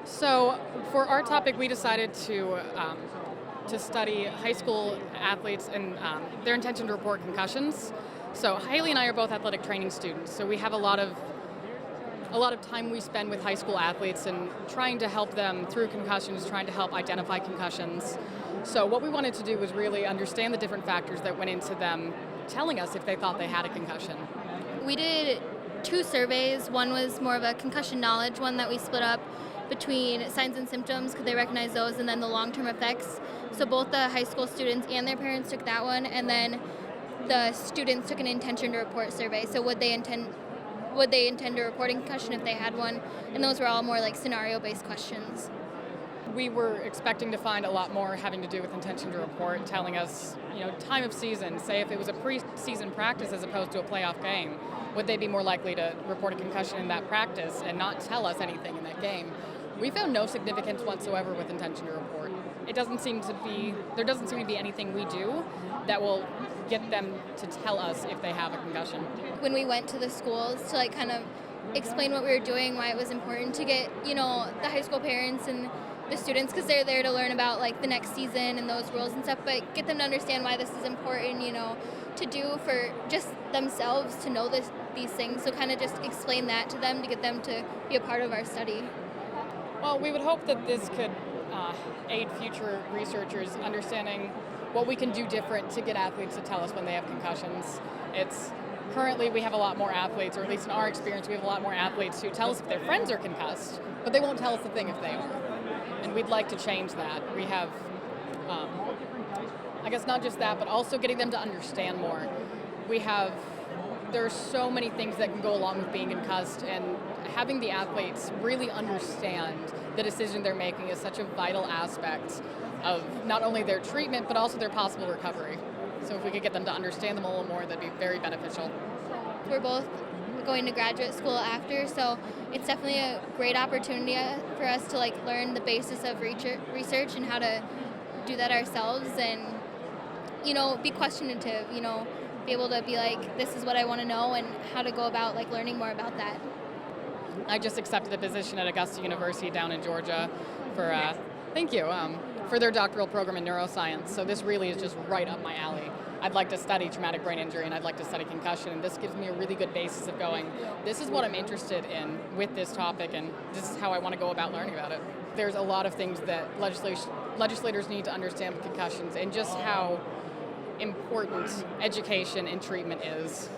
So for our topic, we decided to study high school athletes and their intention to report concussions. So Haley and I are both athletic training students, so we have a lot of time we spend with high school athletes and trying to help them through concussions, trying to help identify concussions. So what we wanted to do was really understand the different factors that went into them telling us if they thought they had a concussion. We did two surveys. One was more of a concussion knowledge, one that we split up between signs and symptoms, could they recognize those, and then the long-term effects. So both the high school students and their parents took that one, and then the students took an intention to report survey. So would they intend to report a concussion if they had one? And those were all more like scenario-based questions. We were expecting to find a lot more having to do with intention to report, telling us, time of season, say if it was a pre-season practice as opposed to a playoff game, would they be more likely to report a concussion in that practice and not tell us anything in that game? We found no significance whatsoever with intention to report. There doesn't seem to be anything we do that will get them to tell us if they have a concussion. When we went to the schools to kind of explain what we were doing, why it was important to get, the high school parents and the students, because they're there to learn about the next season and those rules and stuff, but get them to understand why this is important, to do for just themselves to know these things. So kind of just explain that to them to get them to be a part of our study. Well, we would hope that this could aid future researchers understanding what we can do different to get athletes to tell us when they have concussions. Currently we have a lot more athletes, or at least in our experience, we have a lot more athletes who tell us if their friends are concussed, but they won't tell us a thing if they are. And we'd like to change that. We have, I guess not just that, but also getting them to understand more. There are so many things that can go along with being concussed, and having the athletes really understand the decision they're making is such a vital aspect of not only their treatment, but also their possible recovery. So if we could get them to understand them a little more, that'd be very beneficial. We're both going to graduate school after, so it's definitely a great opportunity for us to learn the basis of research and how to do that ourselves, and be questionative, be able to be this is what I want to know, and how to go about learning more about that. I just accepted a position at Augusta University down in Georgia for their doctoral program in neuroscience. So this really is just right up my alley. I'd like to study traumatic brain injury, and I'd like to study concussion, and this gives me a really good basis of going, this is what I'm interested in with this topic, and this is how I want to go about learning about it. There's a lot of things that legislators need to understand with concussions, and just how important education and treatment is.